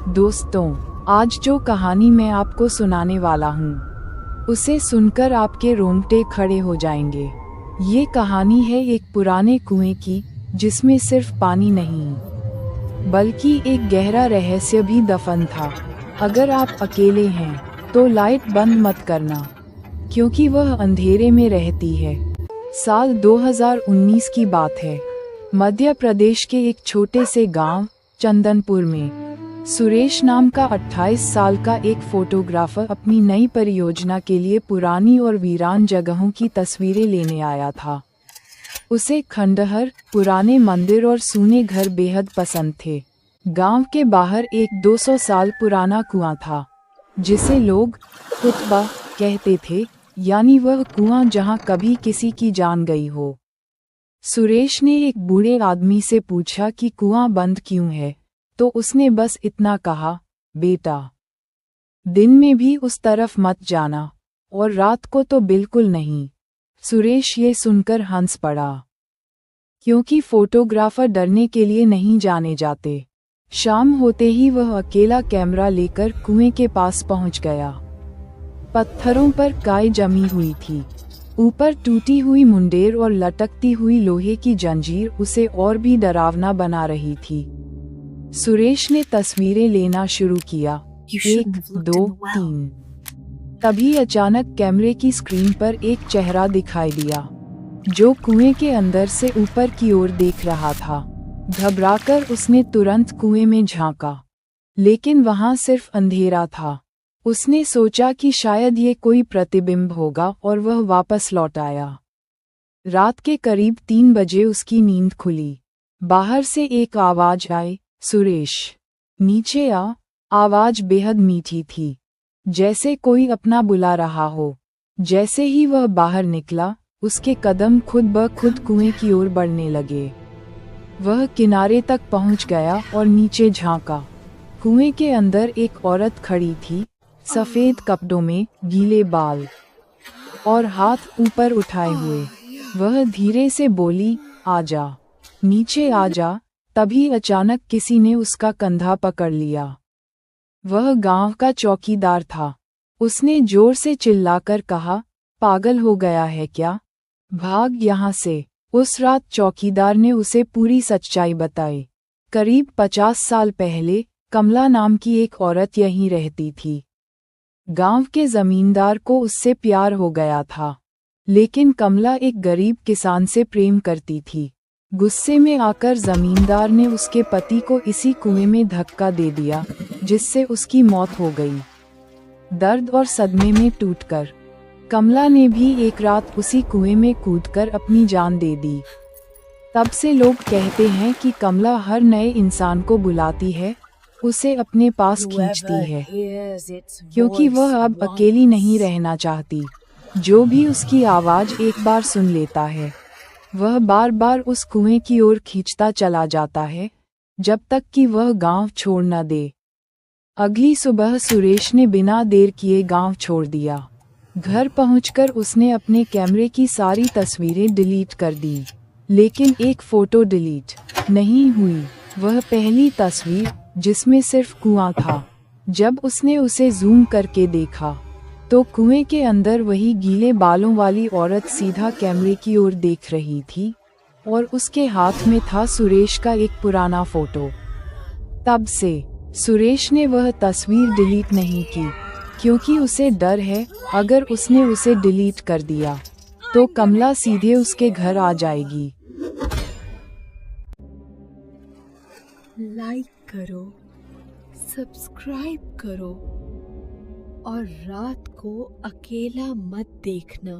दोस्तों, आज जो कहानी मैं आपको सुनाने वाला हूँ, उसे सुनकर आपके रोंगटे खड़े हो जाएंगे। ये कहानी है एक पुराने कुएं की, जिसमें सिर्फ पानी नहीं, बल्कि एक गहरा रहस्य भी दफन था। अगर आप अकेले हैं, तो लाइट बंद मत करना, क्योंकि वह अंधेरे में रहती है। साल 2019 की बात है। मध्य प्रदेश के एक छोटे से गांव चंदनपुर में सुरेश नाम का 28 साल का एक फोटोग्राफर अपनी नई परियोजना के लिए पुरानी और वीरान जगहों की तस्वीरें लेने आया था। उसे खंडहर, पुराने मंदिर और सूने घर बेहद पसंद थे। गांव के बाहर एक 200 साल पुराना कुआं था, जिसे लोग कुतबा कहते थे, यानी वह कुआं जहां कभी किसी की जान गई हो। सुरेश ने एक बूढ़े आदमी से पूछा कि कुआं बंद क्यों है, तो उसने बस इतना कहा, बेटा, दिन में भी उस तरफ मत जाना, और रात को तो बिल्कुल नहीं। सुरेश ये सुनकर हंस पड़ा, क्योंकि फोटोग्राफर डरने के लिए नहीं जाने जाते। शाम होते ही वह अकेला कैमरा लेकर कुएं के पास पहुंच गया। पत्थरों पर काई जमी हुई थी, ऊपर टूटी हुई मुंडेर और लटकती हुई लोहे की जंजीर उसे और भी डरावना बना रही थी। सुरेश ने तस्वीरें लेना शुरू किया। 1, 2, 3। तभी अचानक कैमरे की स्क्रीन पर एक चेहरा दिखाई दिया, जो कुएं के अंदर से ऊपर की ओर देख रहा था। घबराकर उसने तुरंत कुएं में झांका, लेकिन वहां सिर्फ अंधेरा था। उसने सोचा कि शायद ये कोई प्रतिबिंब होगा, और वह वापस लौट आया। रात के करीब 3 बजे उसकी नींद खुली। बाहर से एक आवाज आई, सुरेश, नीचे आ। आवाज बेहद मीठी थी, जैसे कोई अपना बुला रहा हो। जैसे ही वह बाहर निकला, उसके कदम खुद ब खुद कुएं की ओर बढ़ने लगे। वह किनारे तक पहुंच गया और नीचे झांका। कुएं के अंदर एक औरत खड़ी थी, सफेद कपड़ों में, गीले बाल और हाथ ऊपर उठाए हुए। वह धीरे से बोली, आजा, नीचे आजा। तभी अचानक किसी ने उसका कंधा पकड़ लिया। वह गांव का चौकीदार था। उसने जोर से चिल्लाकर कहा, पागल हो गया है क्या? भाग यहाँ से। उस रात चौकीदार ने उसे पूरी सच्चाई बताई। करीब 50 साल पहले कमला नाम की एक औरत यहीं रहती थी। गांव के जमींदार को उससे प्यार हो गया था, लेकिन कमला एक गरीब किसान से प्रेम करती थी। गुस्से में आकर जमींदार ने उसके पति को इसी कुएं में धक्का दे दिया, जिससे उसकी मौत हो गई। दर्द और सदमे में टूटकर कमला ने भी एक रात उसी कुएं में कूदकर अपनी जान दे दी। तब से लोग कहते हैं कि कमला हर नए इंसान को बुलाती है, उसे अपने पास खींचती है, क्योंकि वह अब अकेली नहीं रहना चाहती। जो भी उसकी आवाज एक बार सुन लेता है, वह बार बार उस कुएं की ओर खींचता चला जाता है, जब तक कि वह गांव छोड़ न दे। अगली सुबह सुरेश ने बिना देर किए गांव छोड़ दिया। घर पहुंचकर उसने अपने कैमरे की सारी तस्वीरें डिलीट कर दी, लेकिन एक फोटो डिलीट नहीं हुई। वह पहली तस्वीर, जिसमें सिर्फ कुआं था। जब उसने उसे जूम करके देखा, तो कुएं के अंदर वही गीले बालों वाली औरत सीधा कैमरे की ओर देख रही थी, और उसके हाथ में था सुरेश का एक पुराना फोटो। तब से सुरेश ने वह तस्वीर डिलीट नहीं की, क्योंकि उसे डर है, अगर उसने उसे डिलीट कर दिया, तो कमला सीधे उसके घर आ जाएगी। लाइक करो, सब्सक्राइब करो, और रात को अकेला मत देखना।